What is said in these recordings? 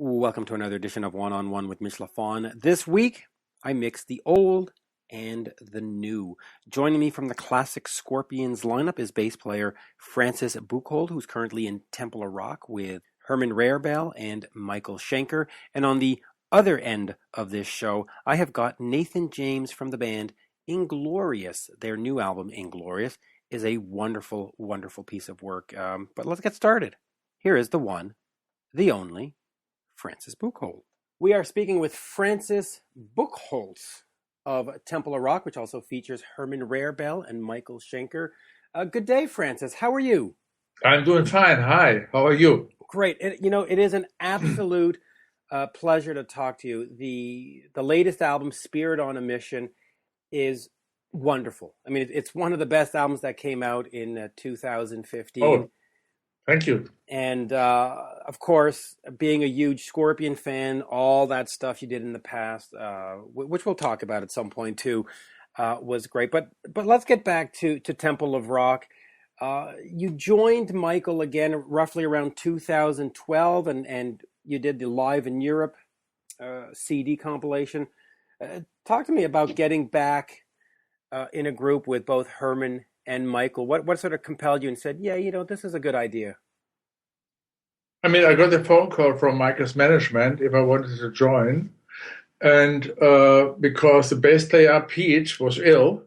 Welcome to another edition of One on One with Mitch Lafon. This week, I mix the old and the new. Joining me from the classic Scorpions lineup is bass player Francis Buchholz, who's currently in Temple of Rock with Herman Rarebell and Michael Schenker. And on the other end of this show, I have got Nathan James from the band Inglorious. Their new album, Inglorious, is a wonderful, wonderful piece of work. But let's get started. Here is the one, the only, Francis Buchholz. We are speaking with Francis Buchholz of Temple of Rock, which also features Herman Rarebell and Michael Schenker. Good day, Francis. How are you? I'm doing fine. Hi. How are you? Great. It is an absolute pleasure to talk to you. The latest album, Spirit on a Mission, is wonderful. I mean, it's one of the best albums that came out in 2015. Oh, thank you. And, of course, being a huge Scorpion fan, all that stuff you did in the past, which we'll talk about at some point too, was great. But let's get back to Temple of Rock. You joined Michael again roughly around 2012, and you did the Live in Europe CD compilation. Talk to me about getting back in a group with both Herman and Michael. What sort of compelled you and said, yeah, this is a good idea? I mean, I got a phone call from Michael's management if I wanted to join. And because the bass player, Pete, was ill.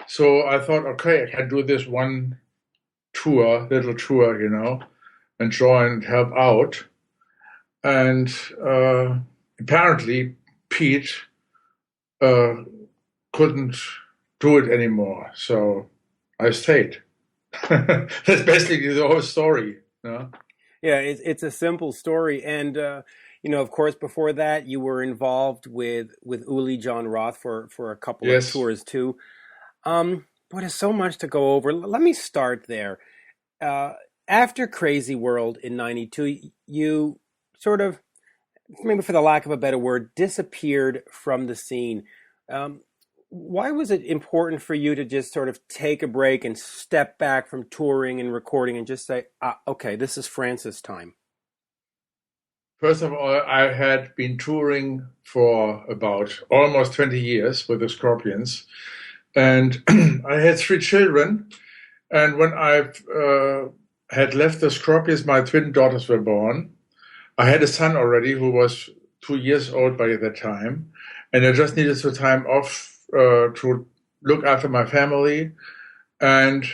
So I thought, okay, I can do this one little tour, and join and help out. And apparently Pete couldn't do it anymore. So I stayed. That's basically the whole story. Yeah, it's a simple story. And, of course, before that, you were involved with Uli Jon Roth for a couple of tours, too. But there's so much to go over. Let me start there. After Crazy World in 92, you sort of, maybe for the lack of a better word, disappeared from the scene. Why was it important for you to just sort of take a break and step back from touring and recording and just say, okay, this is Francis time? First of all, I had been touring for about almost 20 years with the Scorpions. And I had 3 children. And when I had left the Scorpions, my twin daughters were born. I had a son already who was 2 years old by that time. And I just needed some time off to look after my family. And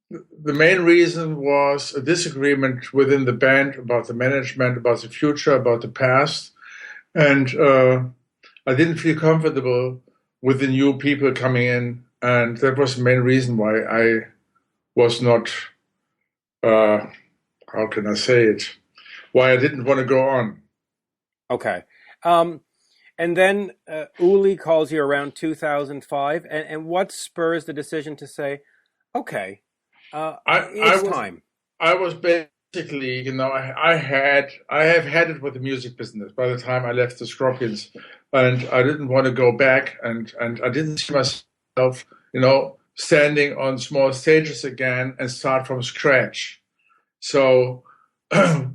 the main reason was a disagreement within the band about the management, about the future, about the past. And I didn't feel comfortable with the new people coming in. And that was the main reason why I was not, how can I say it, why I didn't want to go on. Okay. And then Uli calls you around 2005. And what spurs the decision to say, okay, it's time? I was basically, I have had it with the music business by the time I left the Scorpions. And I didn't want to go back. And I didn't see myself, standing on small stages again and start from scratch. So I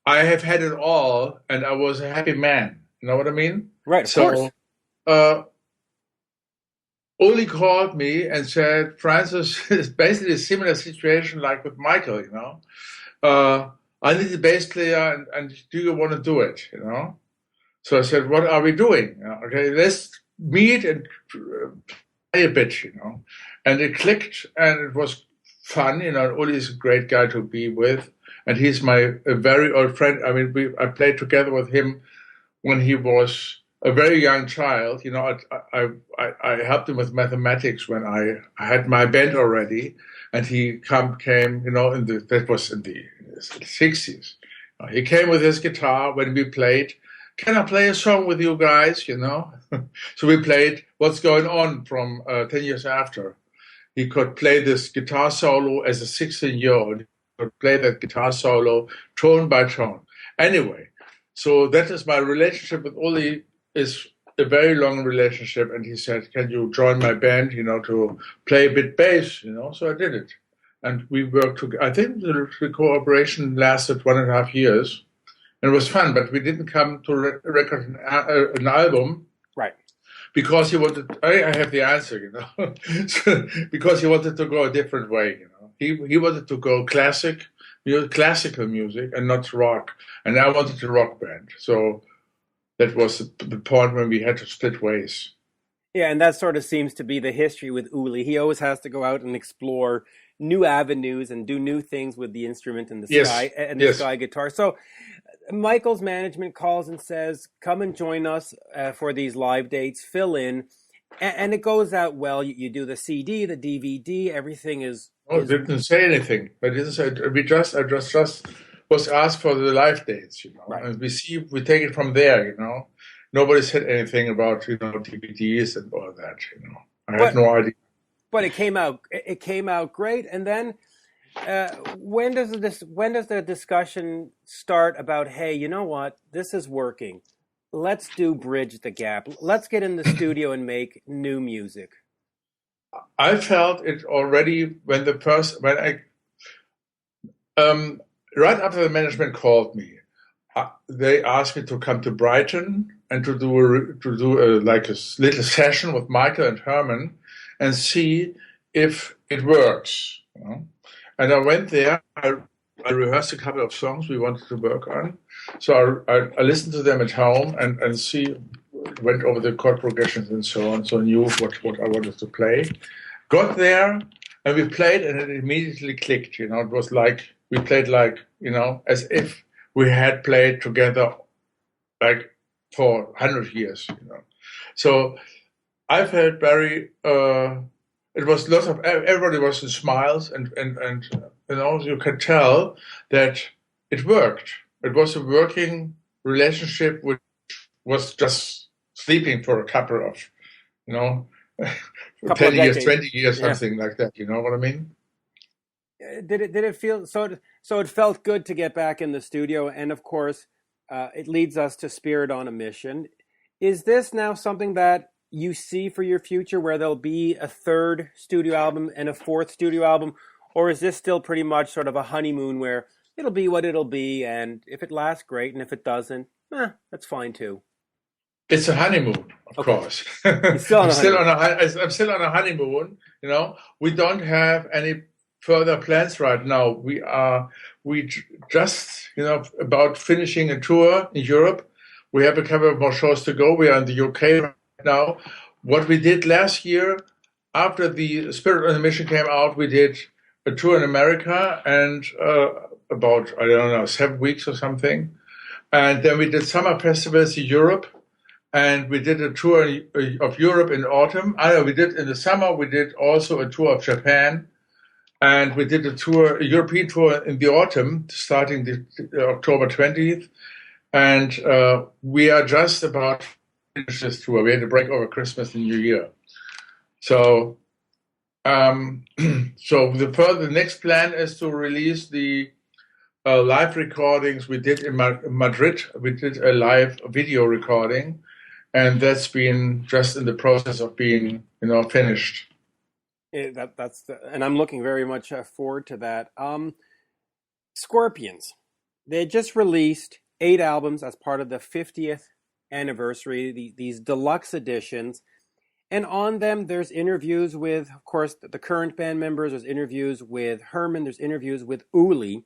have had it all, and I was a happy man. You know what I mean? Right, of course. Uli called me and said, Francis, it's basically a similar situation like with Michael, I need a bass player, and do you want to do it, So I said, what are we doing? Okay, let's meet and play a bit, And it clicked, and it was fun. Uli is a great guy to be with, and he's a very old friend. I mean, I played together with him when he was a very young child. I helped him with mathematics when I had my band already, and he came, that was in the 60s. He came with his guitar when we played. Can I play a song with you guys, So we played What's Going On from 10 years after. He could play this guitar solo as a 16-year-old. He could play that guitar solo tone by tone. Anyway, so that is my relationship with Uli, is a very long relationship. And he said, can you join my band, to play a bit bass, So I did it. And we worked together. I think the cooperation lasted 1.5 years. And it was fun, but we didn't come to record an album. Right. Because he wanted, I have the answer, because he wanted to go a different way, He wanted to go classical music and not rock. And I wanted a rock band. So that was the point when we had to split ways. Yeah, and that sort of seems to be the history with Uli. He always has to go out and explore new avenues and do new things with the instrument and the sky guitar. So Michael's management calls and says, come and join us for these live dates, fill in. And it goes out well. You do the CD, the DVD, everything is... Oh, didn't say anything. I didn't say, I just was asked for the live dates, Right. And we take it from there, Nobody said anything about, DVDs and all that, I had no idea. But it came out great. And then when does the discussion start about, hey, you know what, this is working, let's do Bridge the Gap, let's get in the studio and make new music? I felt it already when right after the management called me, they asked me to come to Brighton and to do a little session with Michael and Herman and see if it works. And I went there. I rehearsed a couple of songs we wanted to work on. So I listened to them at home and went over the chord progressions and so on. So I knew what I wanted to play. Got there and we played and it immediately clicked. It was like we played as if we had played together for 100 years. So I felt very. It was lots of everybody was in smiles and you can tell that it worked. It was a working relationship which was just sleeping for a couple of 10 years, 20 years, something like that. You know what I mean? Did it feel so? So it felt good to get back in the studio, and of course, it leads us to Spirit on a Mission. Is this now something that you see for your future, where there'll be a third studio album and a fourth studio album, or is this still pretty much sort of a honeymoon where it'll be what it'll be, and if it lasts, great, and if it doesn't, that's fine too? It's a honeymoon, of course. I'm still on a honeymoon. We don't have any further plans right now. We just about finishing a tour in Europe. We have a couple of more shows to go. We are in the UK right now. What we did last year, after the Spirit on a Mission came out, we did a tour in America and about 7 weeks or something. And then we did summer festivals in Europe. And we did a tour of Europe in autumn. We did in the summer. We did also a tour of Japan, and we did a European tour in the autumn, starting October 20th. And we are just about to finish this tour. We had a break over Christmas and New Year. So, the next plan is to release the live recordings we did in Madrid. We did a live video recording. And that's been just in the process of being, finished. And I'm looking very much forward to that. Scorpions, they just released 8 albums as part of the 50th anniversary, these deluxe editions. And on them, there's interviews with, of course, the current band members. There's interviews with Herman. There's interviews with Uli.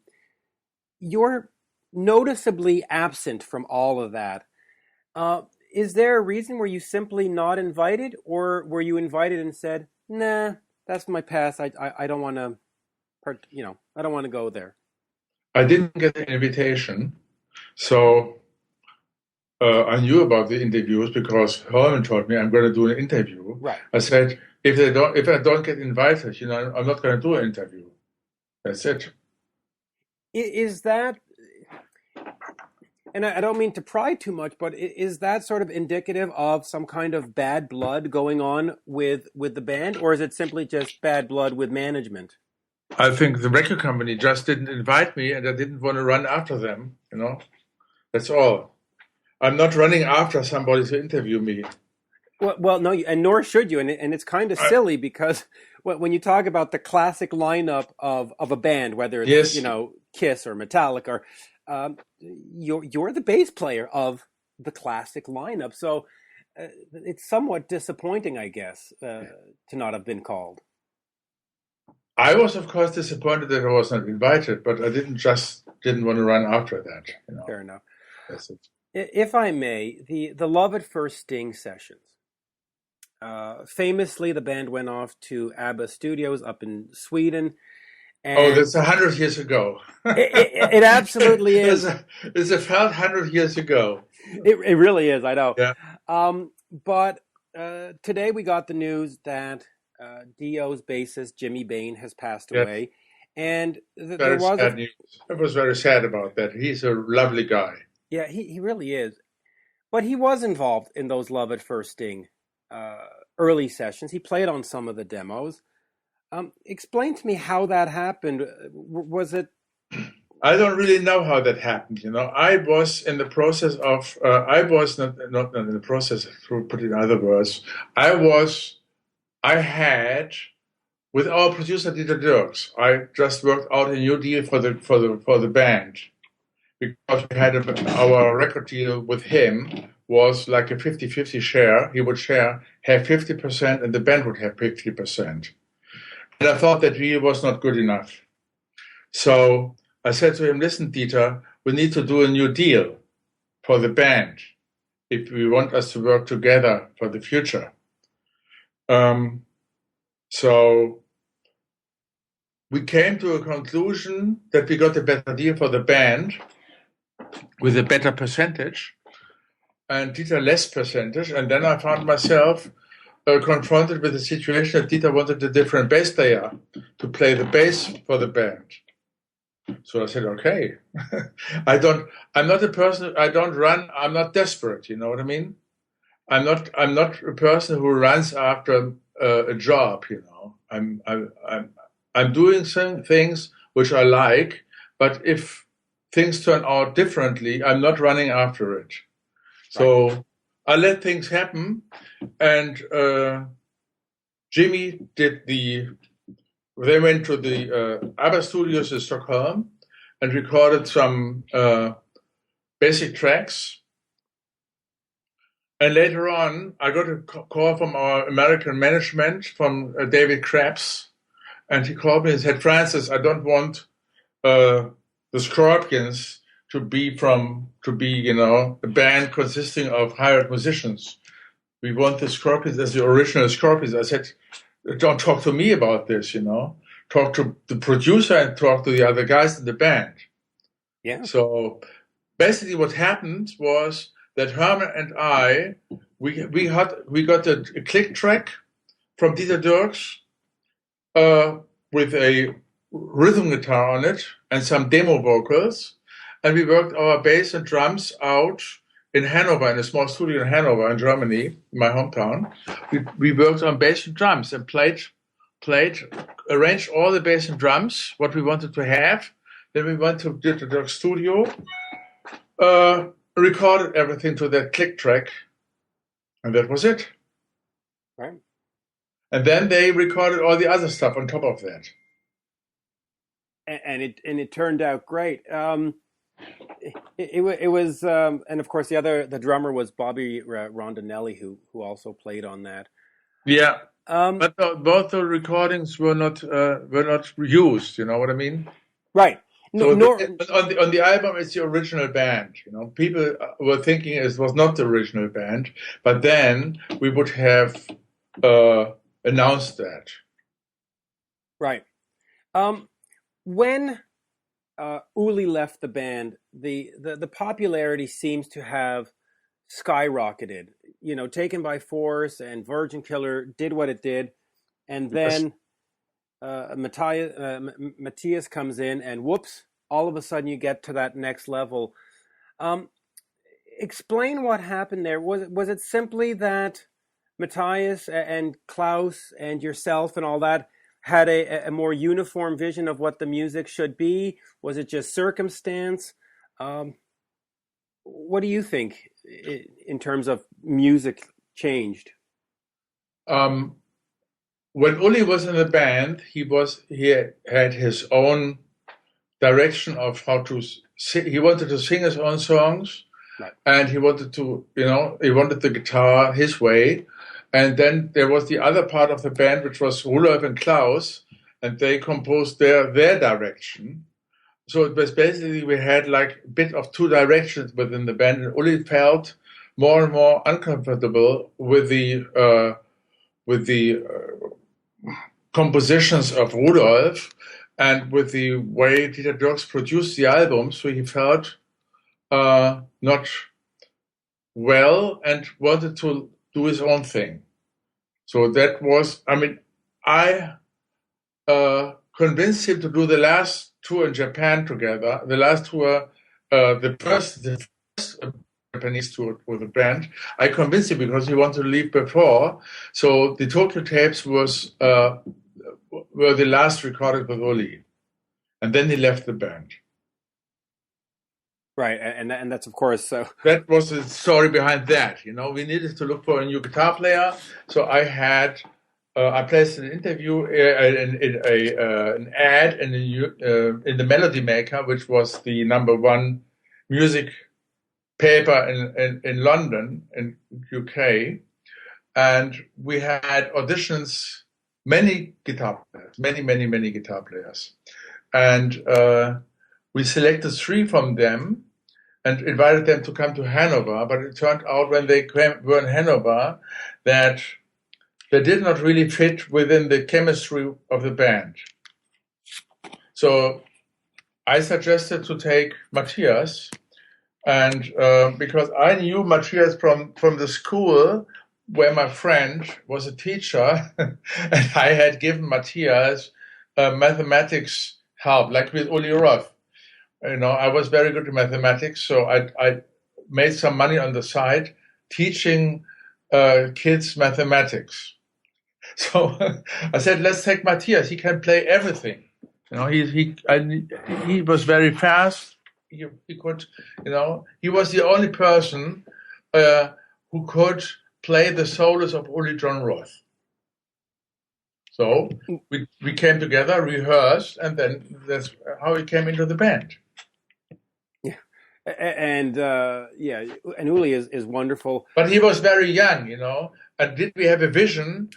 You're noticeably absent from all of that. Is there a reason? Were you simply not invited, or were you invited and said, "Nah, that's my past. I don't want to, I don't want to go there"? I didn't get the invitation, so I knew about the interviews because Herman told me I'm going to do an interview. Right. I said if I don't get invited, I'm not going to do an interview. That's it. Is that? And I don't mean to pry too much, but is that sort of indicative of some kind of bad blood going on with the band, or is it simply just bad blood with management? I think the record company just didn't invite me, and I didn't want to run after them. That's all. I'm not running after somebody to interview me. Well, no, and nor should you. And it's kind of silly because when you talk about the classic lineup of a band, whether it's Kiss or Metallica, or you're the bass player of the classic lineup, so it's somewhat disappointing, I guess, to not have been called. I was, of course, disappointed that I was not invited, but I didn't want to run after that. Fair enough. That's it. If I may, the Love at First Sting sessions. Famously, the band went off to ABBA Studios up in Sweden. And that's 100 years ago. It absolutely is. It's a felt 100 years ago. It really is, I know. Yeah. But today we got the news that Dio's bassist Jimmy Bain has passed away, and there was sad news. I was very sad about that. He's a lovely guy. Yeah, he really is. But he was involved in those Love at First Sting early sessions. He played on some of the demos. Explain to me how that happened. Was it? I don't really know how that happened. I was in the process of. I was not in the process. To put it in other words, I had, with our producer Dieter Dirks, I just worked out a new deal for the band, because we had our record deal with him was like a 50-50 share. He would have 50%, and the band would have 50%. And I thought that really was not good enough. So I said to him, "Listen, Dieter, we need to do a new deal for the band if we want us to work together for the future." So we came to a conclusion that we got a better deal for the band with a better percentage, and Dieter less percentage. And then I found myself confronted with the situation that Dieter wanted a different bass player to play the bass for the band. So I said, okay. I'm not a person, I don't run, I'm not desperate, you know what I mean? I'm not a person who runs after a job, I'm doing some things which I like, but if things turn out differently, I'm not running after it. So I let things happen, and Jimmy they went to the ABBA studios in Stockholm and recorded some basic tracks. And later on, I got a call from our American management, from David Krebs, and he called me and said, "Francis, I don't want the Scorpions to be a band consisting of hired musicians. We want the Scorpions as the original Scorpions." I said, "Don't talk to me about this, Talk to the producer and talk to the other guys in the band." Yeah. So basically what happened was that Herman and I, we got a click track from Dieter Dirks with a rhythm guitar on it and some demo vocals. And we worked our bass and drums out in Hanover, in a small studio in Hanover, in Germany, my hometown. We worked on bass and drums and arranged all the bass and drums, what we wanted to have. Then we went to the studio, recorded everything to that click track, and that was it. Right. And then they recorded all the other stuff on top of that. And it turned out great. It was, and of course the drummer was Bobby Rondinelli, who also played on that. Yeah, but both the recordings were not used. You know what I mean? Right. So on the album, it's the original band. People were thinking it was not the original band, but then we would have announced that. Right. When Uli left the band, the popularity seems to have skyrocketed. Taken by Force and Virgin Killer did what it did, and then Matthias comes in, and whoops! All of a sudden, you get to that next level. Explain what happened there. Was it simply that Matthias and Klaus and yourself and all that had a more uniform vision of what the music should be? Was it just circumstance? What do you think in terms of music changed? When Uli was in the band, he had his own direction of how to sing. He wanted to sing his own songs, Right. and he wanted to, he wanted the guitar his way. And then there was the other part of the band, which was Rudolf and Klaus, and they composed their direction. So it was basically, we had like a bit of two directions within the band, and Uli felt more and more uncomfortable with the compositions of Rudolf and with the way Dieter Dierks produced the album. So he felt not well and wanted to do his own thing. So that was, I convinced him to do the last tour in Japan together. The last tour, the first Japanese tour with the band. I convinced him because he wanted to leave before. So the Tokyo tapes were the last recorded with Uli, and then he left the band. Right, and that's of course so. That was the story behind that. We needed to look for a new guitar player, so I placed an interview, an ad in the Melody Maker, which was the #1 music paper in London, in UK, and we had auditions, many guitar players, many guitar players, and we selected 3 from them and invited them to come to Hanover. But it turned out when they were in Hanover that they did not really fit within the chemistry of the band. So I suggested to take Matthias, and because I knew Matthias from the school where my friend was a teacher, and I had given Matthias mathematics help, like with Uli Roth. I was very good at mathematics, so I made some money on the side teaching kids mathematics. So I said, let's take Matthias. He can play everything. He was very fast. He could, he was the only person who could play the solos of Uli Jon Roth. So we came together, rehearsed, and then that's how he came into the band. Yeah, and and Uli is wonderful. But he was very young, And did we have a vision?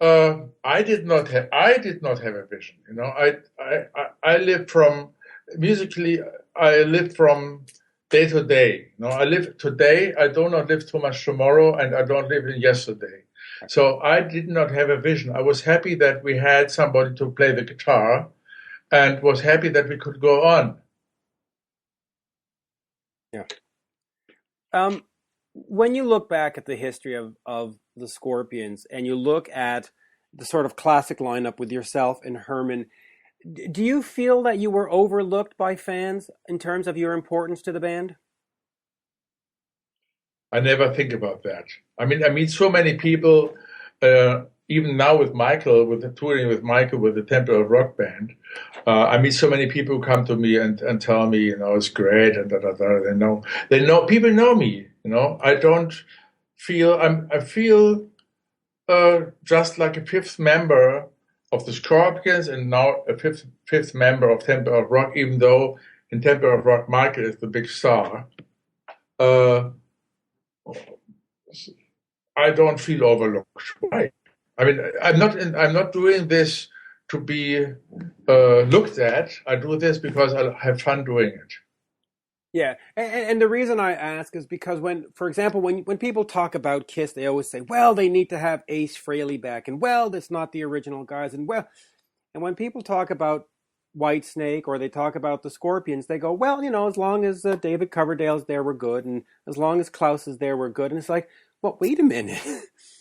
I did not have a vision. I lived from musically. I lived from day to day. I live today. I do not live too much tomorrow, and I don't live in yesterday. So I did not have a vision. I was happy that we had somebody to play the guitar, and was happy that we could go on. Yeah. When you look back at the history of the Scorpions, and you look at the sort of classic lineup with yourself and Herman, do you feel that you were overlooked by fans in terms of your importance to the band? I never think about that. I meet so many people, even now with Michael, with the touring with Michael, with the Temple of Rock band. I meet so many people who come to me and tell me, it's great, and They know people know me. I don't feel I feel just like a 5th member of the Scorpions, and now a fifth member of Temple of Rock, even though in Temple of Rock Michael is the big star. I don't feel overlooked. Right? I'm not doing this to be looked at. I do this because I have fun doing it. Yeah, and the reason I ask is because for example, when people talk about Kiss, they always say, well, they need to have Ace Frehley back, and well, that's not the original guys, and when people talk about Whitesnake or they talk about the Scorpions, they go, well, as long as David Coverdale's there, we're good, and as long as Klaus is there, we're good, and it's like, well, wait a minute.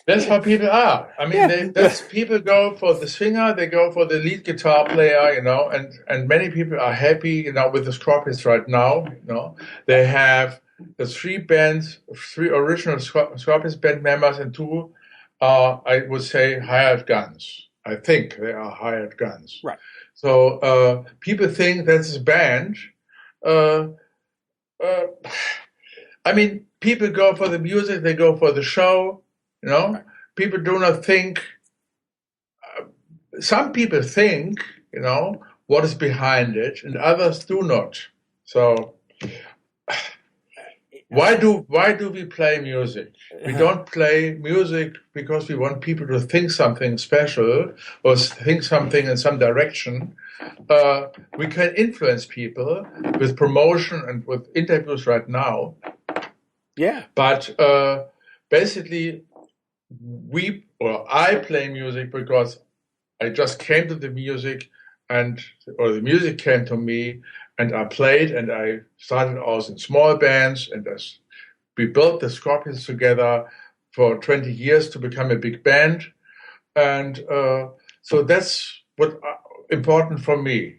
That's how people are. People go for the singer, they go for the lead guitar player, and many people are happy, with the Scorpions right now, They have the 3 original Scorpions band members, and 2 are, I would say, hired guns. I think they are hired guns. Right. So people think that's a band. People go for the music, they go for the show. Right. People do not think. Some people think, what is behind it, and others do not. So why do we play music? We don't play music because we want people to think something special or think something in some direction. We can influence people with promotion and with interviews right now. Yeah. But basically, I play music because I just came to the music, or the music came to me, and I played, and I started out in small bands, and we built the Scorpions together for 20 years to become a big band, and so that's what important for me.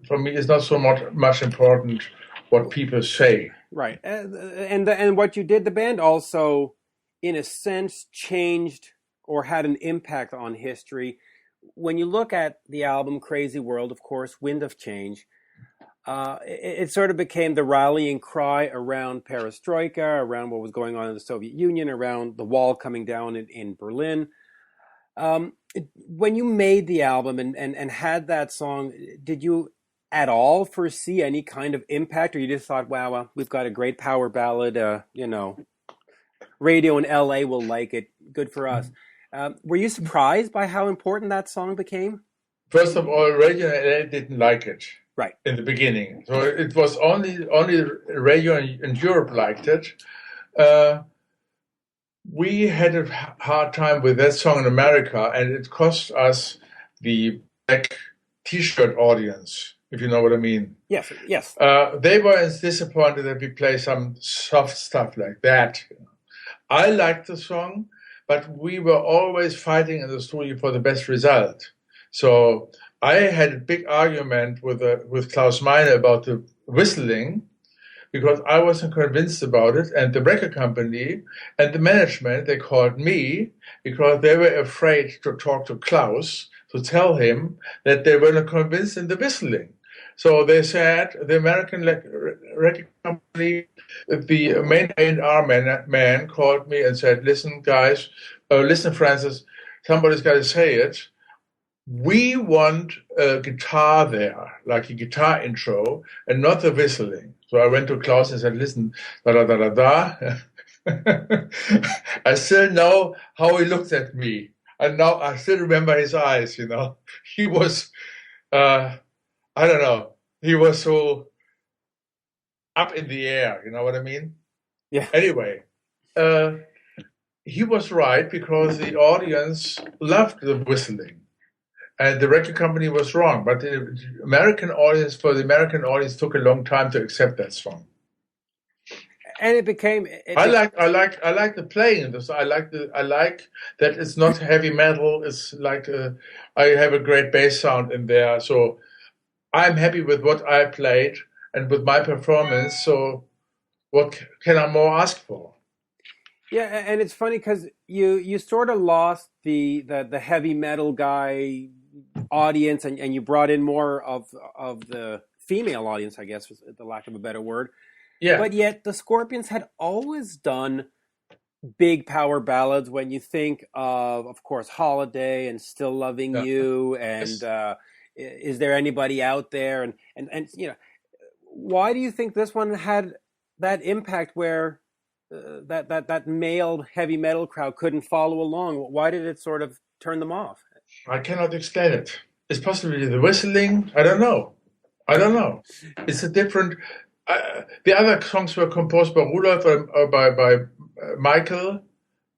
For me, it's not so much important what people say. Right, and what you did, the band also, in a sense, changed or had an impact on history. When you look at the album Crazy World, of course, Wind of Change, it sort of became the rallying cry around perestroika, around what was going on in the Soviet Union, around the wall coming down in Berlin. When you made the album and had that song, did you at all foresee any kind of impact, or you just thought, wow, well, we've got a great power ballad, radio in LA will like it, good for us. Were you surprised by how important that song became? First of all, radio in LA didn't like it. Right. In the beginning. So it was only radio in Europe liked it. We had a hard time with that song in America, and it cost us the black T-shirt audience, if you know what I mean. Yes, yes. They were disappointed that we play some soft stuff like that. I liked the song, but we were always fighting in the studio for the best result. So I had a big argument with Klaus Meine about the whistling, because I wasn't convinced about it, and the record company and the management, they called me because they were afraid to talk to Klaus to tell him that they were not convinced in the whistling. So they said, the American record company, the main A&R man called me and said, listen, guys, listen, Francis, somebody's got to say it. We want a guitar there, like a guitar intro, and not the whistling. So I went to Klaus and said, listen, da-da-da-da-da. I still know how he looked at me. And now I still remember his eyes, He was, I don't know, he was so up in the air, you know what I mean? Yeah. Anyway, he was right because the audience loved the whistling. And the record company was wrong, but the American audience took a long time to accept that song. And it became. I like the playing of this. I like that it's not heavy metal. It's like I have a great bass sound in there. So I'm happy with what I played and with my performance. So what can I more ask for? Yeah, and it's funny because you sort of lost the heavy metal guy audience, and you brought in more of the female audience, I guess, was the lack of a better word. Yeah. But yet the Scorpions had always done big power ballads. When you think of course, Holiday and Still Loving You, and Is There Anybody Out There, and why do you think this one had that impact where that male heavy metal crowd couldn't follow along? Why did it sort of turn them off? I cannot explain it. It's possibly the whistling. I don't know. It's a different. The other songs were composed by Rudolf or by Michael.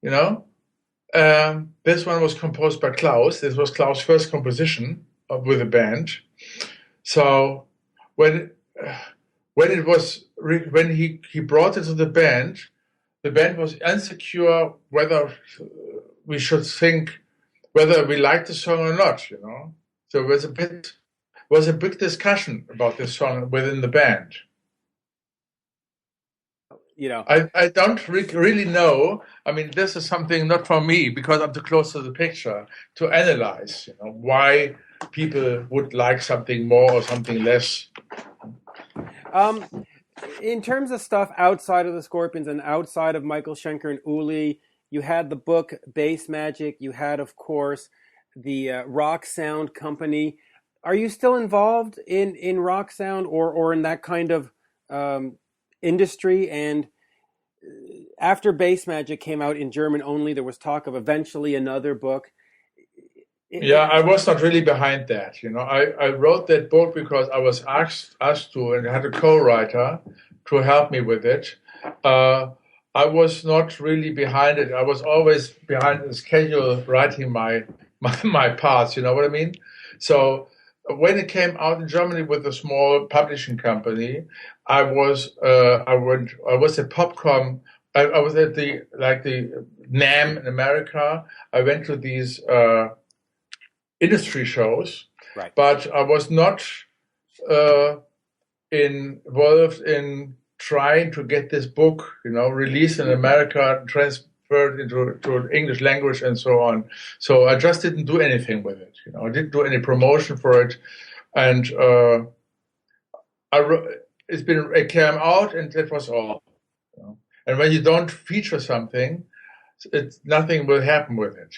This one was composed by Klaus. This was Klaus' first composition with the band. So when he brought it to the band was insecure whether we should think whether we liked the song or not, So it was a big discussion about this song within the band. I don't really know. I mean, this is something not for me because I'm too close to the picture to analyze, why people would like something more or something less. In terms of stuff outside of the Scorpions and outside of Michael Schenker and Uli, you had the book Bass Magic. You had, of course, the Rock Sound Company. Are you still involved in rock sound or in that kind of industry? And after Bass Magic came out in German only, there was talk of eventually another book. Yeah, I was not really behind that. I wrote that book because I was asked to, and I had a co-writer to help me with it. I was not really behind it. I was always behind the schedule, writing my parts. You know what I mean? So when it came out in Germany with a small publishing company, I was at Popcom. I was at the NAMM in America. I went to these industry shows, Right. but I was not involved in trying to get this book, released in America, transferred into English language, and so on. So I just didn't do anything with it. I didn't do any promotion for it, and it came out, and that was all. And when you don't feature something, nothing will happen with it.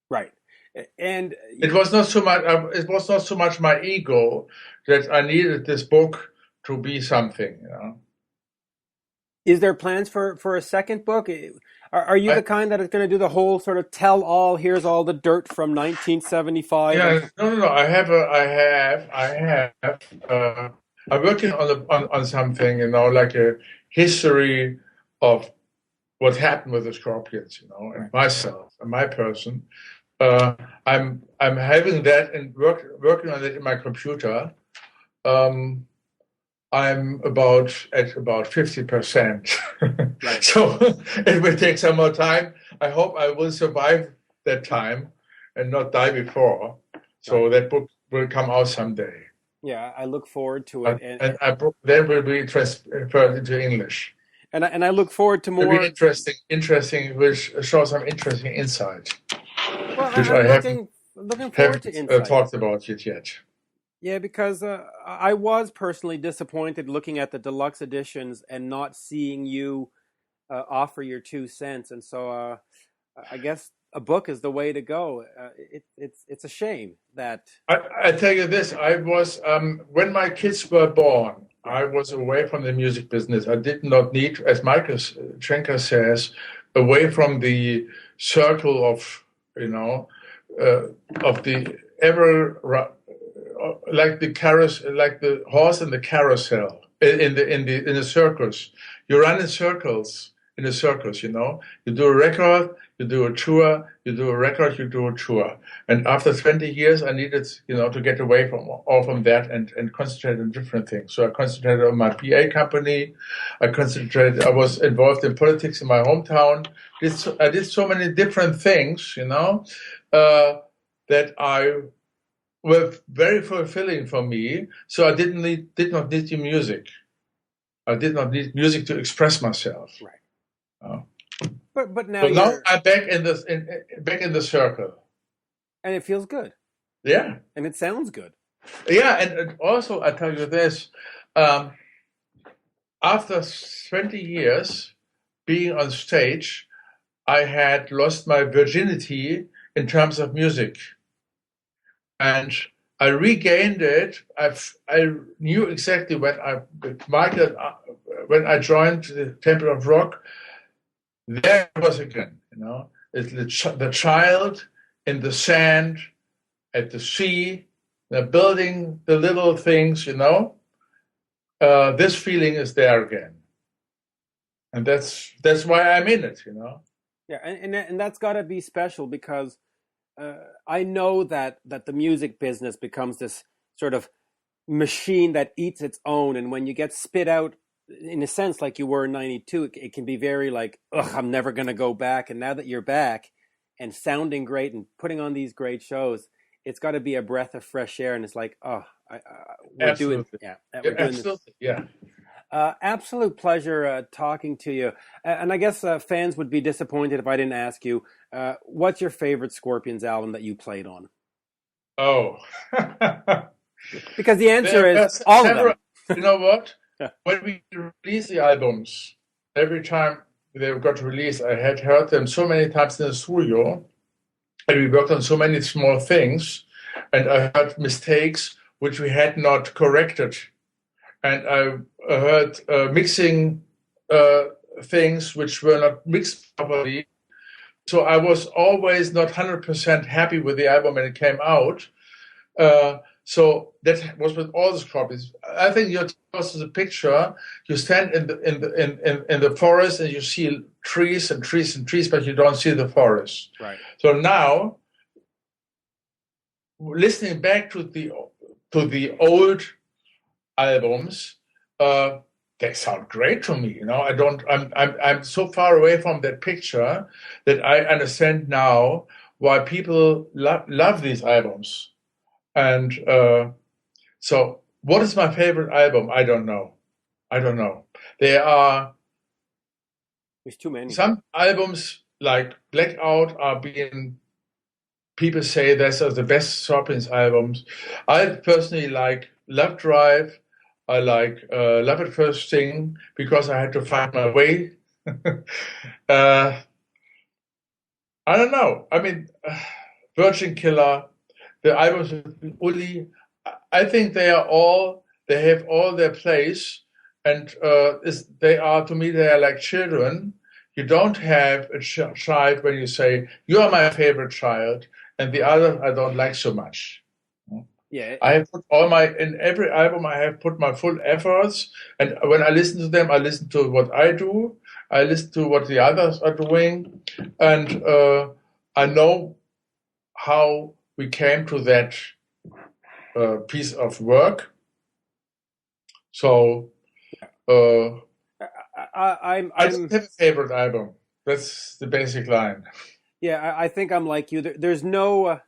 Right. And it was not so much. It was not so much my ego that I needed this book to be something. Is there plans for a second book? Are you the kind that is going to do the whole sort of tell all? Here's all the dirt from 1975. Yeah, no. I'm working on something, like a history of what happened with the Scorpions, and myself and my person. I'm having that and working on it in my computer. I'm at about 50%. Right. So it will take some more time. I hope I will survive that time and not die before. So that book will come out someday. Yeah, I look forward to it. And then will be transferred into English. And I look forward to more. It'll be interesting, which show some interesting insight. Well, which I'm looking forward to insight. Talked about it yet. Yeah, because I was personally disappointed looking at the deluxe editions and not seeing you offer your 2 cents. And so I guess a book is the way to go. It's a shame that... I tell you this, I was, when my kids were born, I was away from the music business. I did not need, as Michael Schenker says, away from the circle of, of the ever... like the horse in the carousel in the circus. You run in circles in a circus. You do a record, you do a tour, you do a record, you do a tour. And after 20 years, I needed to get away from that and concentrate on different things. So I concentrated on my PA company. I was involved in politics in my hometown. I did so many different things, that were very fulfilling for me. So I did not need the music. I did not need music to express myself. Right. But now I'm back in the circle. And it feels good. Yeah. And it sounds good. Yeah, and also I tell you this, after 20 years being on stage, I had lost my virginity in terms of music. And I regained it. I knew exactly when I joined the Temple of Rock. There it was again. It's the child in the sand, at the sea, building the little things. This feeling is there again, and that's why I'm in it. Yeah, and that's got to be special because. I know that the music business becomes this sort of machine that eats its own, and when you get spit out, in a sense, like you were in '92, it can be very like, ugh, I'm never going to go back. And now that you're back and sounding great and putting on these great shows, it's got to be a breath of fresh air. And it's like, oh, we're doing this. Yeah. Absolute pleasure talking to you. And I guess fans would be disappointed if I didn't ask you, what's your favorite Scorpions album that you played on? Oh. Because the answer is all of them. You know what? When we release the albums, every time they got released, I had heard them so many times in the studio, and we worked on so many small things. and I heard mistakes which we had not corrected. And I heard mixing things which were not mixed properly. So I was always not 100% happy with the album when it came out. So that was with all the Scorpions. I think your house is a picture. You stand in the forest and you see trees and trees and trees, but you don't see the forest. Right. So now, listening back to the old albums, they sound great to me. I'm so far away from that picture that I understand now why people love these albums. And so what is my favorite album? I don't know. There's too many. Some albums like Blackout are being, people say those are the best Scorpions albums. I personally like Love Drive. I like Love at First Sting because I had to find my way. I don't know. I mean, Virgin Killer, the albums with Uli, I think they have all their place, and they are, to me, they are like children. You don't have a child when you say, you are my favorite child, and the other I don't like so much. Yeah. I have put in every album I have put my full efforts, and when I listen to them, I listen to what I do, I listen to what the others are doing, and I know how we came to that piece of work. So I don't have a favorite album. That's the basic line. Yeah, I think I'm like you. There's no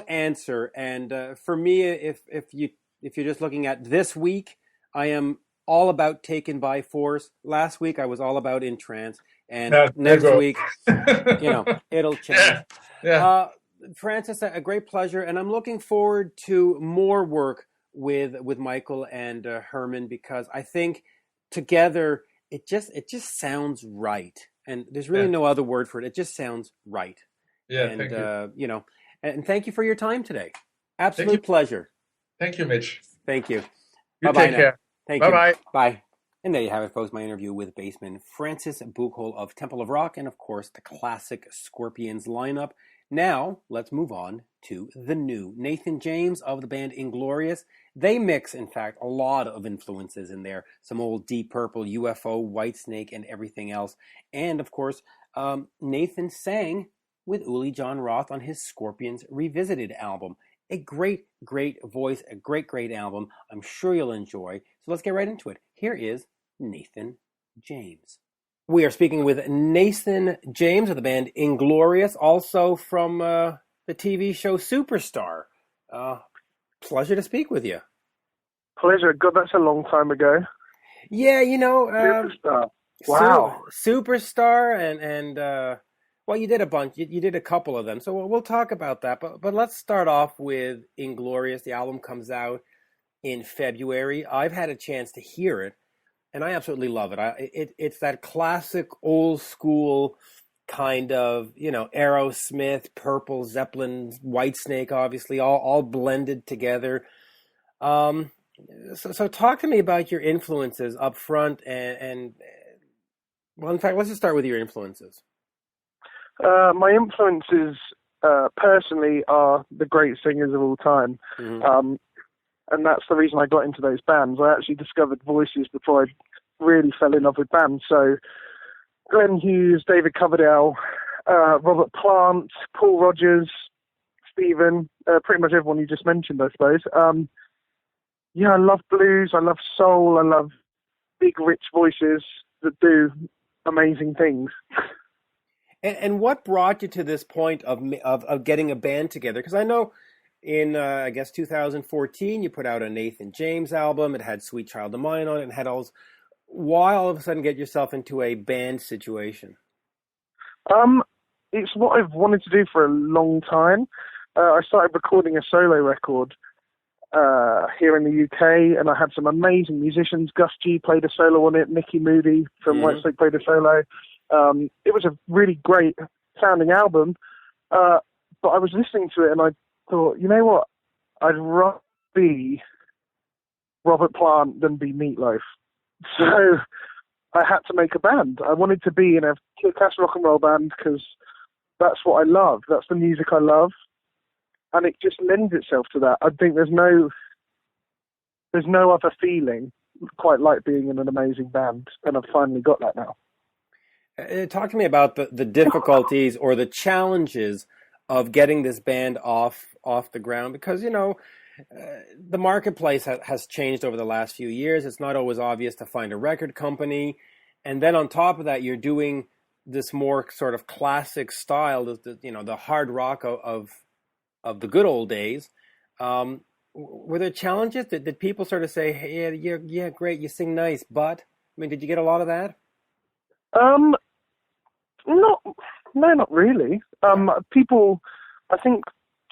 answer, and for me, if you're just looking at this week, I am all about Taken by Force. Last week I was all about In Trance, and next week, it'll change. Yeah. Francis, a great pleasure, and I'm looking forward to more work with Michael and Herman, because I think together it just sounds right. And there's really no other word for it. It just sounds right. Yeah, and, thank you. And thank you for your time today. Absolute pleasure. Thank you, Mitch. Thank you. You take care. Thank you. Bye-bye. Bye. And there you have it, folks, my interview with bassman Francis Buchholz of Temple of Rock, and, of course, the classic Scorpions lineup. Now, let's move on to the new. Nathan James of the band Inglorious. They mix, in fact, a lot of influences in there. Some old Deep Purple, UFO, Whitesnake, and everything else. And, of course, Nathan sang with Uli Jon Roth on his Scorpions Revisited album. A great, great voice, a great, great album. I'm sure you'll enjoy. So let's get right into it. Here is Nathan James. We are speaking with Nathan James of the band Inglorious, also from the TV show Superstar. Pleasure to speak with you. Pleasure. God, that's a long time ago. Yeah, Superstar. Wow. Superstar and well, you did a bunch. You did a couple of them, so we'll talk about that. But let's start off with Inglorious. The album comes out in February. I've had a chance to hear it, and I absolutely love it. It's that classic old school kind of, Aerosmith, Purple, Zeppelin, Whitesnake, obviously, all blended together. So talk to me about your influences up front, and well, in fact, let's just start with your influences. My influences, personally, are the great singers of all time. Mm-hmm. And that's the reason I got into those bands. I actually discovered voices before I really fell in love with bands. So Glenn Hughes, David Coverdale, Robert Plant, Paul Rodgers, Stephen, pretty much everyone you just mentioned, I suppose. I love blues, I love soul, I love big, rich voices that do amazing things. And what brought you to this point of getting a band together? Because I know in, I guess, 2014, you put out a Nathan James album. It had Sweet Child of Mine on it and had all. Why all of a sudden get yourself into a band situation? It's what I've wanted to do for a long time. I started recording a solo record here in the UK, and I had some amazing musicians. Gus G played a solo on it. Mickey Moody from Whitesnake played a solo. It was a really great sounding album, but I was listening to it and I thought, you know what? I'd rather be Robert Plant than be Meatloaf. So I had to make a band. I wanted to be in a kick-ass rock and roll band because that's what I love. That's the music I love. And it just lends itself to that. I think there's no other feeling quite like being in an amazing band. And I've finally got that now. Talk to me about the difficulties or the challenges of getting this band off the ground, because, you know, the marketplace has changed over the last few years. It's not always obvious to find a record company. And then on top of that, you're doing this more sort of classic style, the hard rock of the good old days. Were there challenges? Did people sort of say, hey, yeah, great, you sing nice, but, I mean, did you get a lot of that? Not really. People, I think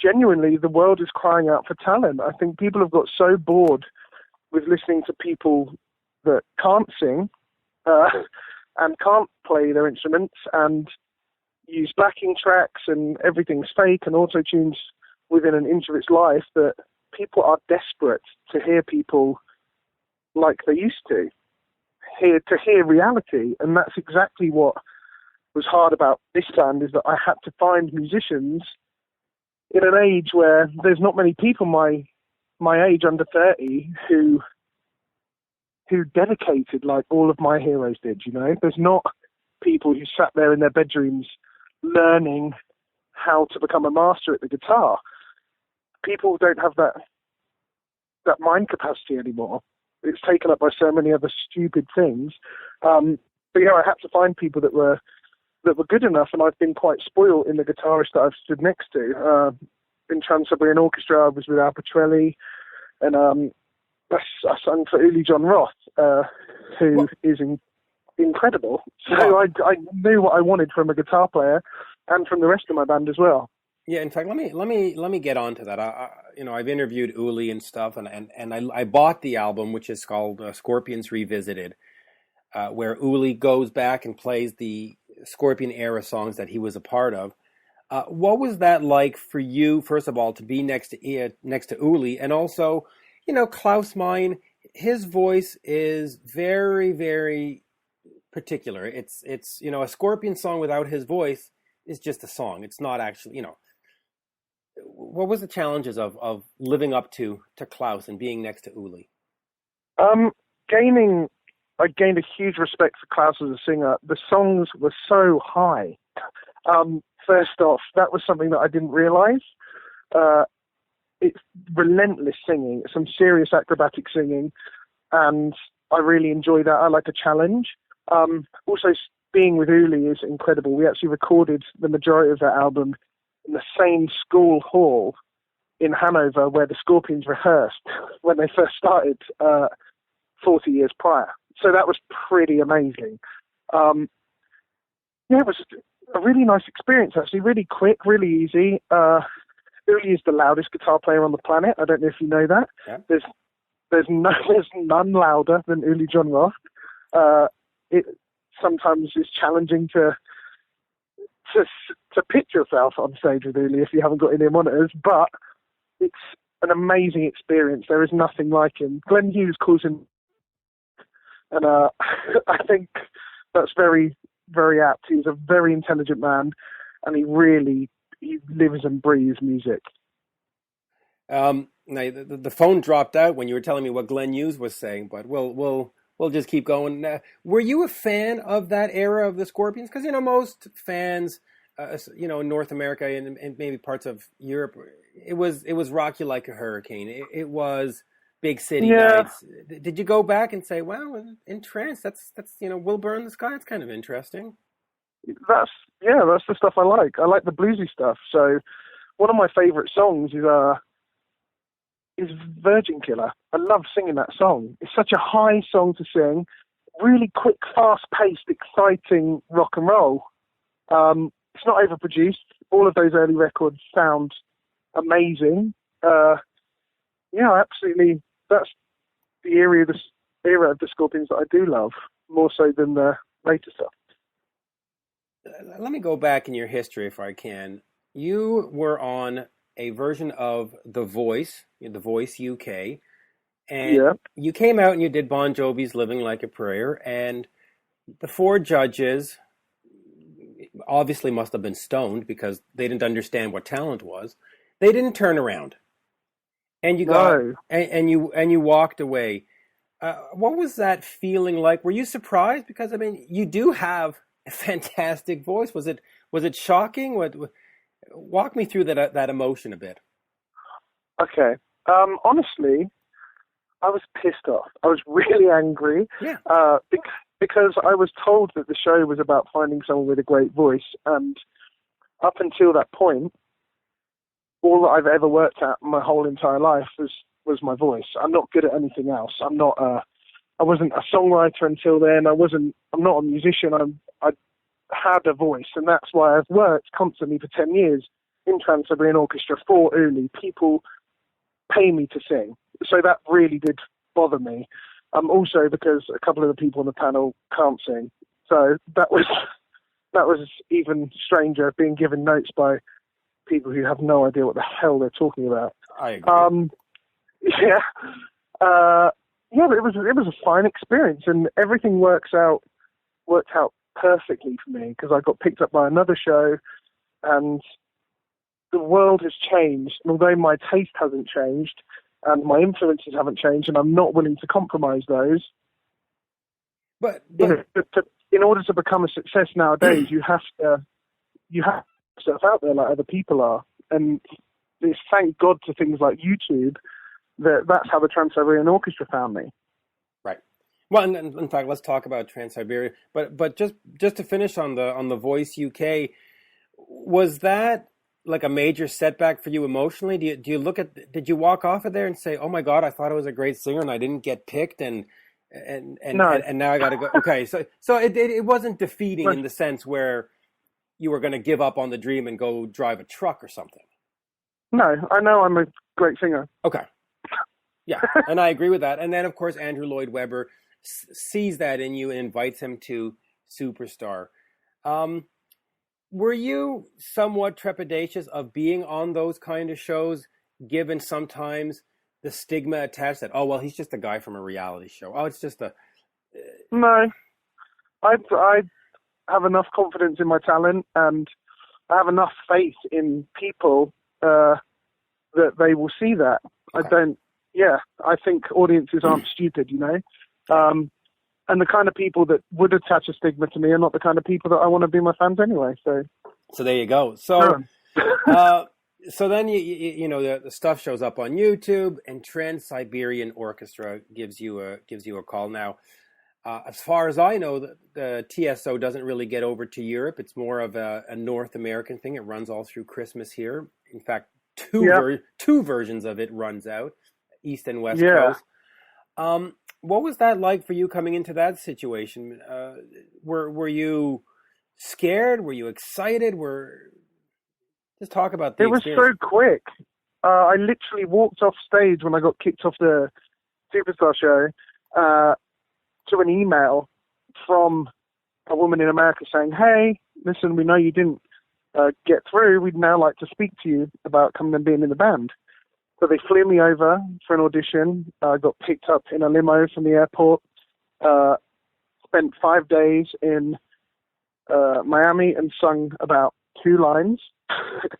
genuinely the world is crying out for talent. I think people have got so bored with listening to people that can't sing and can't play their instruments and use backing tracks and everything's fake and auto-tunes within an inch of its life, that people are desperate to hear people like they used to hear reality. And that's exactly what was hard about this band, is that I had to find musicians in an age where there's not many people my age, under 30, who dedicated like all of my heroes did, you know. There's not people who sat there in their bedrooms learning how to become a master at the guitar. People don't have that mind capacity anymore. It's taken up by so many other stupid things. But yeah, I had to find people that were good enough, and I've been quite spoiled in the guitarist that I've stood next to. In Trans-Siberian Orchestra, I was with Al Petrelli, and I sung for Uli Jon Roth, who is incredible. So I knew what I wanted from a guitar player, and from the rest of my band as well. Yeah, in fact, let me get on to that. I've interviewed Uli and stuff, and I bought the album, which is called Scorpions Revisited, where Uli goes back and plays the Scorpion era songs that he was a part of. What was that like for you, first of all, to be next to Uli, and also, you know, Klaus Meine, his voice is very, very particular. It's you know, a Scorpion song without his voice is just a song. It's not actually, you know. What was the challenges of living up to Klaus and being next to Uli? I gained a huge respect for Klaus as a singer. The songs were so high. First off, that was something that I didn't realize. It's relentless singing, some serious acrobatic singing, and I really enjoy that. I like a challenge. Also, being with Uli is incredible. We actually recorded the majority of that album in the same school hall in Hanover where the Scorpions rehearsed when they first started 40 years prior. So that was pretty amazing. Yeah, it was a really nice experience, actually. Really quick, really easy. Uli is the loudest guitar player on the planet. I don't know if you know that. Yeah. There's none louder than Uli Jon Roth. It sometimes is challenging to pitch yourself on stage with Uli if you haven't got in-ear monitors, but it's an amazing experience. There is nothing like him. Glenn Hughes calls him, and I think that's very, very apt. He's a very intelligent man, and he lives and breathes music. Now the phone dropped out when you were telling me what Glenn Hughes was saying, but we'll just keep going. Were you a fan of that era of the Scorpions? Because, you know, most fans, you know, in North America and maybe parts of Europe, it was Rock You Like a Hurricane. It was Big City Nights. Did you go back and say, wow, in trance, that's you know, We'll Burn the Sky? It's kind of interesting. That's the stuff I like. I like the bluesy stuff. So one of my favorite songs is Virgin Killer. I love singing that song. It's such a high song to sing, really quick, fast-paced, exciting rock and roll. It's not overproduced. All of those early records sound amazing. Yeah, absolutely. That's the era of the Scorpions that I do love, more so than the later stuff. Let me go back in your history if I can. You were on a version of The Voice UK, and you came out and you did Bon Jovi's Living Like a Prayer, and the 4 judges obviously must have been stoned because they didn't understand what talent was. They didn't turn around, and you you walked away. What was that feeling like? Were you surprised? Because I mean, you do have a fantastic voice. Was it shocking? Walk me through that emotion a bit. Okay. Honestly, I was pissed off. I was really angry. Yeah. Because I was told that the show was about finding someone with a great voice, and up until that point, all that I've ever worked at my whole entire life was my voice. I'm not good at anything else. I wasn't a songwriter until then. I'm not a musician. I had a voice, and that's why I've worked constantly for 10 years in Trans-Siberian Orchestra for Uli. People pay me to sing, so that really did bother me. Also because a couple of the people on the panel can't sing, so that was even stranger, being given notes by people who have no idea what the hell they're talking about. I agree. But it was a fine experience, and everything worked out perfectly for me because I got picked up by another show, and the world has changed. And although my taste hasn't changed and my influences haven't changed, and I'm not willing to compromise those, but in order to become a success nowadays, you have to put stuff out there like other people are, and it's thank God to things like YouTube that's how the Trans-Siberian Orchestra found me. Right. Well, and in fact, let's talk about Trans-Siberian. But just to finish on the Voice UK, was that like a major setback for you emotionally? Did you walk off of there and say, "Oh my God, I thought I was a great singer and I didn't get picked," and now I got to go? Okay, so it wasn't defeating in the sense where you were going to give up on the dream and go drive a truck or something. No, I know I'm a great singer. Okay. Yeah, and I agree with that. And then, of course, Andrew Lloyd Webber sees that in you and invites him to Superstar. Were you somewhat trepidatious of being on those kind of shows, given sometimes the stigma attached that, oh, well, he's just a guy from a reality show. Oh, it's just a... No. I have enough confidence in my talent, and I have enough faith in people that they will see that. Okay. I think audiences aren't stupid, you know? And the kind of people that would attach a stigma to me are not the kind of people that I want to be my fans anyway. So there you go. So, so then you know the stuff shows up on YouTube, and Trans-Siberian Orchestra gives you a call. Now, as far as I know, the TSO doesn't really get over to Europe. It's more of a North American thing. It runs all through Christmas here. In fact, two versions of it runs out, East and West Coast. What was that like for you coming into that situation? Were you scared? Were you excited? Just talk about the experience. It was so quick. I literally walked off stage when I got kicked off the Superstar show to an email from a woman in America saying, "Hey, listen, we know you didn't get through. We'd now like to speak to you about coming and being in the band." So they flew me over for an audition. I got picked up in a limo from the airport, spent 5 days in Miami and sung about 2 lines.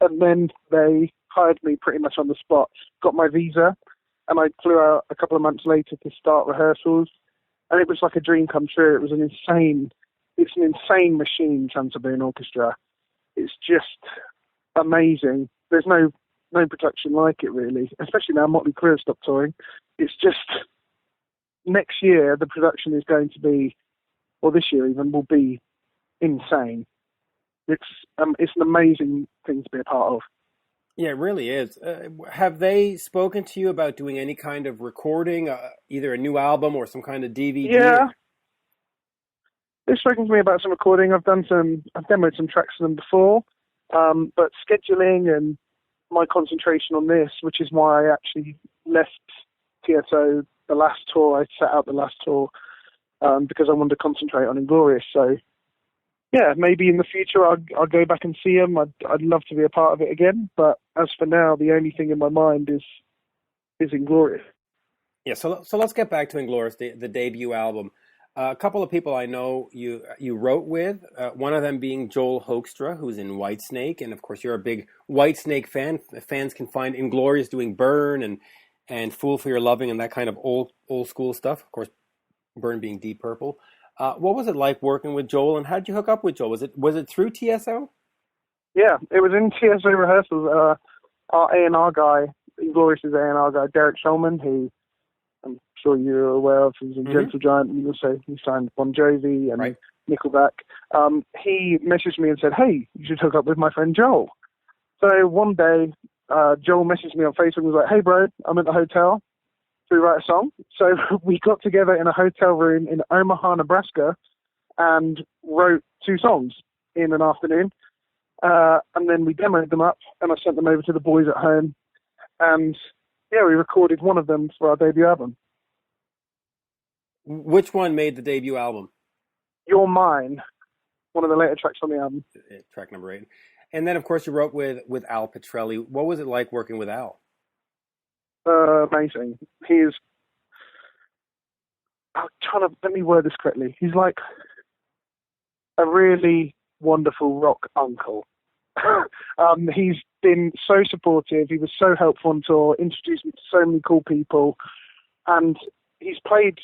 And then they hired me pretty much on the spot, got my visa, and I flew out a couple of months later to start rehearsals. And it was like a dream come true. It's an insane machine, Trans-Siberian Orchestra. It's just amazing. There's no production like it, really, especially now Motley Crue have stopped touring. It's just, next year the production is going to be, or this year even, will be insane. It's an amazing thing to be a part of. Yeah, it really is. Have they spoken to you about doing any kind of recording, either a new album or some kind of DVD? Yeah. They've spoken to me about some recording. I've demoed some tracks for them before, but scheduling and my concentration on this, which is why I actually left TSO the last tour. I set out the last tour because I wanted to concentrate on Inglorious. So, yeah, maybe in the future I'll go back and see them. I'd love to be a part of it again. But as for now, the only thing in my mind is Inglorious. Yeah, so let's get back to Inglorious, the debut album. A couple of people I know you wrote with, one of them being Joel Hoekstra, who's in Whitesnake, and of course you're a big Whitesnake fan. Fans can find Inglorious doing Burn and Fool for Your Loving and that kind of old school stuff. Of course, Burn being Deep Purple. What was it like working with Joel, and how did you hook up with Joel? Was it through TSO? Yeah, it was in TSO rehearsals. Our A&R guy, Inglorious's A&R guy, Derek Shulman, who I'm sure you're aware of, he's a Gentle Giant, and also he signed Bon Jovi and Nickelback. He messaged me and said, "Hey, you should hook up with my friend Joel." So one day, Joel messaged me on Facebook and was like, "Hey bro, I'm at the hotel. Do we write a song?" So we got together in a hotel room in Omaha, Nebraska, and wrote 2 songs in an afternoon. And then we demoed them up, and I sent them over to the boys at home. And yeah, we recorded one of them for our debut album. Which one made the debut album? You're Mine, one of the later tracks on the album. Track number 8. And then, of course, you wrote with Al Pitrelli. What was it like working with Al? Amazing. He is... let me word this correctly. He's like a really wonderful rock uncle. He's been so supportive. He was so helpful on tour, introduced me to so many cool people, and he's played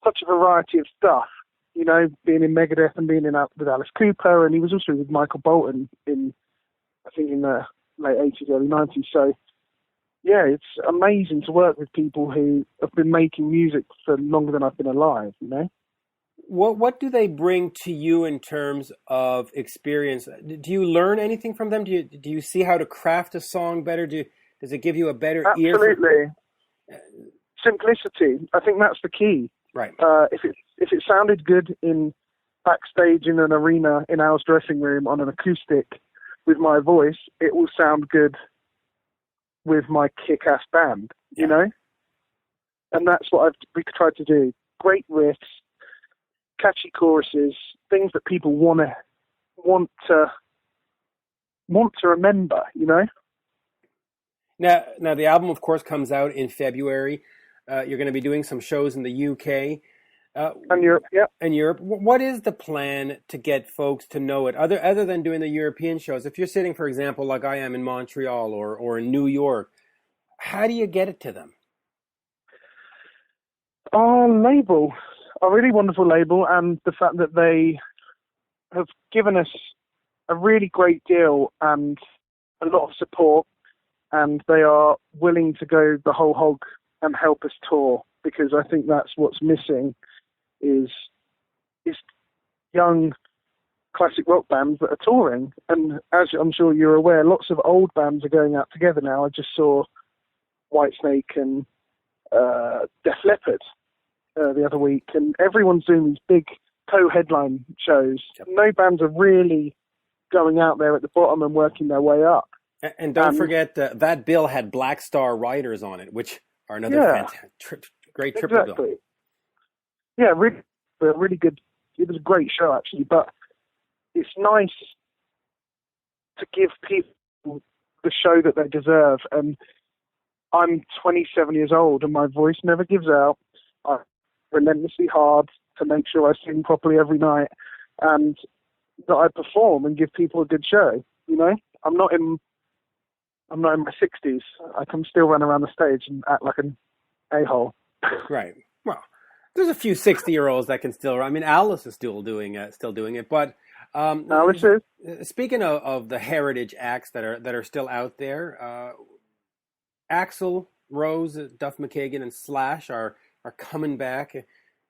such a variety of stuff, you know, being in Megadeth and being with Alice Cooper, and he was also with Michael Bolton in the late 80s, early 90s. So, yeah, it's amazing to work with people who have been making music for longer than I've been alive, you know? What do they bring to you in terms of experience? Do you learn anything from them? Do you see how to craft a song better? Does it give you a better ear? Absolutely. Simplicity. I think that's the key. Right. If it sounded good in backstage in an arena in Al's dressing room on an acoustic with my voice, it will sound good with my kick-ass band, you know? And that's what we tried to do. Great riffs, catchy choruses, things that people want to remember, you know? Now the album, of course, comes out in February. You're going to be doing some shows in the UK. And Europe, yeah. And Europe. What is the plan to get folks to know it, other than doing the European shows? If you're sitting, for example, like I am in Montreal or in New York, how do you get it to them? Our label, a really wonderful label, and the fact that they have given us a really great deal and a lot of support, and they are willing to go the whole hog and help us tour, because I think that's what's missing is young classic rock bands that are touring. And as I'm sure you're aware, lots of old bands are going out together now. I just saw Whitesnake and Def Leppard the other week, and everyone's doing these big co-headline shows. Yep. No bands are really going out there at the bottom and working their way up. And don't forget that bill had Black Star Riders on it, which are another fantastic, great triple bill. Yeah, really good. It was a great show, actually, but it's nice to give people the show that they deserve. And I'm 27 years old, and my voice never gives out. I'm relentlessly hard to make sure I sing properly every night, and that I perform and give people a good show. You know, I'm not in my 60s. I can still run around the stage and act like an a-hole. Right. Well, there's a few 60-year-olds that can still. I mean, Alice is still doing it. But Alice is. Speaking of the heritage acts that are still out there, Axl Rose, Duff McKagan, and Slash are coming back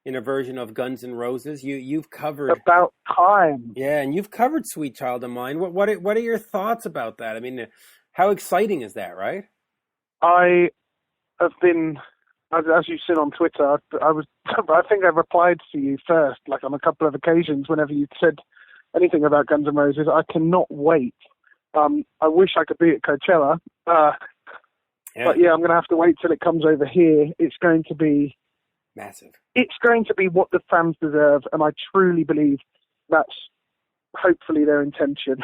in a version of Guns N' Roses. You've covered About Time. Yeah, and you've covered Sweet Child of Mine. What are your thoughts about that? I mean, how exciting is that, right? I have been, as you've seen on Twitter, I think I replied to you first, like on a couple of occasions whenever you said anything about Guns N' Roses. I cannot wait. I wish I could be at Coachella. But yeah, I'm going to have to wait till it comes over here. It's going to be massive. It's going to be what the fans deserve, and I truly believe that's hopefully their intention.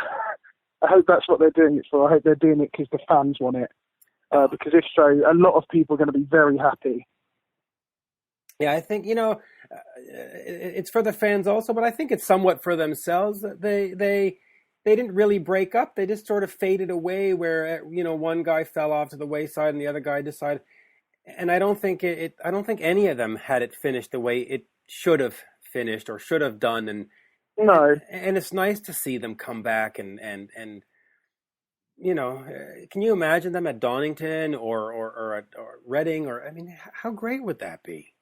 I hope that's what they're doing it for. I hope they're doing it because the fans want it. Because if so, a lot of people are going to be very happy. Yeah, I think, it's for the fans also, but I think it's somewhat for themselves. They didn't really break up. They just sort of faded away where, one guy fell off to the wayside and the other guy decided. And I don't think I don't think any of them had it finished the way it should have finished or should have done. And no, and it's nice to see them come back and can you imagine them at Donington or at Reading how great would that be?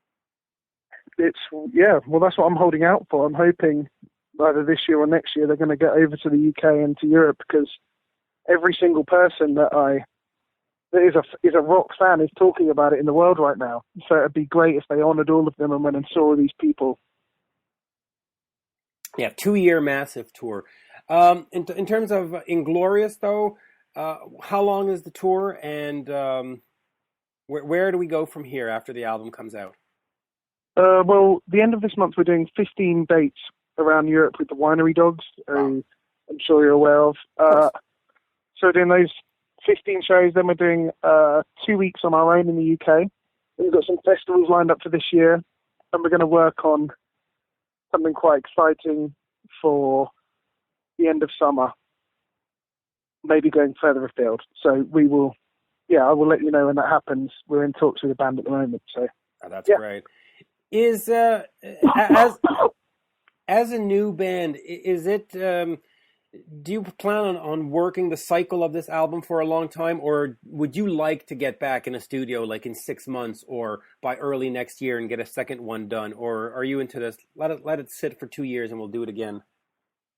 Well, that's what I'm holding out for. I'm hoping either this year or next year they're going to get over to the UK and to Europe, because every single person that is a rock fan is talking about it in the world right now. So it'd be great if they honoured all of them and went and saw these people. Yeah, 2-year massive tour. In terms of Inglorious, though, how long is the tour, and where do we go from here after the album comes out? Well, the end of this month we're doing 15 dates around Europe with the Winery Dogs, who I'm sure you're aware of. So doing those 15 shows, then we're doing 2 weeks on our own in the UK. We've got some festivals lined up for this year, and we're going to work on something quite exciting for the end of summer, maybe going further afield. So I will let you know when that happens. We're in talks with the band at the moment. So that's great. Is as a new band, is it? Do you plan on working the cycle of this album for a long time, or would you like to get back in a studio like in 6 months or by early next year and get a second one done, or are you into this? Let it sit for 2 years and we'll do it again.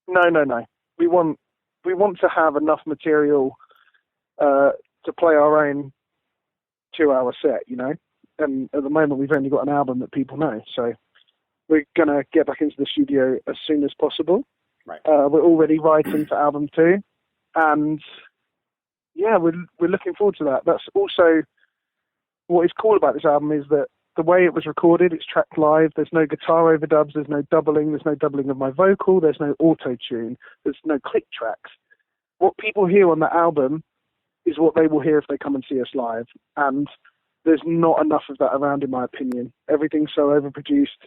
No. We want to have enough material to play our own 2-hour set, And at the moment, we've only got an album that people know, so we're gonna get back into the studio as soon as possible. Right. We're already writing for album 2, and we're looking forward to that. That's also what is cool about this album, is that the way it was recorded, it's tracked live. There's no guitar overdubs. There's no doubling. There's no doubling of my vocal. There's no auto-tune. There's no click tracks. What people hear on that album is what they will hear if they come and see us live, and there's not enough of that around, in my opinion. Everything's so overproduced,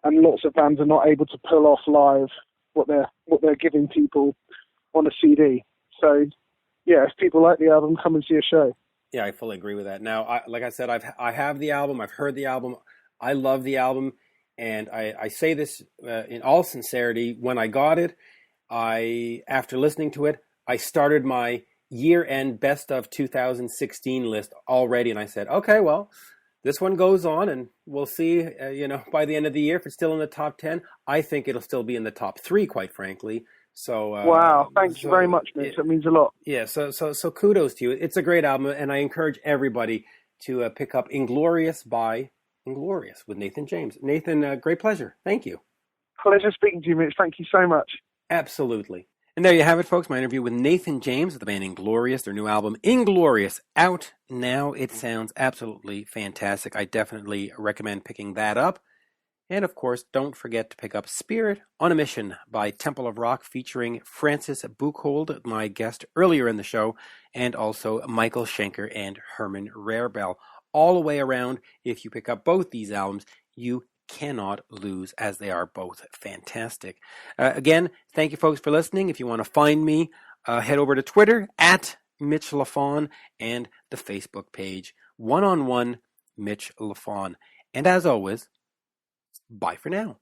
and lots of bands are not able to pull off live what they're giving people on a CD. So, if people like the album, come and see a show. Yeah, I fully agree with that. Now, like I said, I have the album. I've heard the album. I love the album, and I say this in all sincerity. When I got it, after listening to it, I started my year-end best of 2016 list already, and I said, okay, well, this one goes on, and we'll see, by the end of the year, if it's still in the top 10. I think it'll still be in the top 3, quite frankly. So wow, thank you very much, Mitch. That means a lot. Yeah, so kudos to you. It's a great album, and I encourage everybody to pick up Inglorious by Inglorious with Nathan James. Nathan, great pleasure. Thank you. Pleasure speaking to you, Mitch. Thank you so much. Absolutely. And there you have it, folks. My interview with Nathan James of the band Inglorious. Their new album, Inglorious, out now. It sounds absolutely fantastic. I definitely recommend picking that up. And, of course, don't forget to pick up Spirit on a Mission by Temple of Rock, featuring Francis Buchholz, my guest earlier in the show, and also Michael Schenker and Herman Rarebell. All the way around, if you pick up both these albums, you cannot lose, as they are both fantastic. Again, thank you, folks, for listening. If you want to find me, head over to Twitter, at Mitch Lafon, and the Facebook page, One-on-One Mitch Lafon. And as always, bye for now.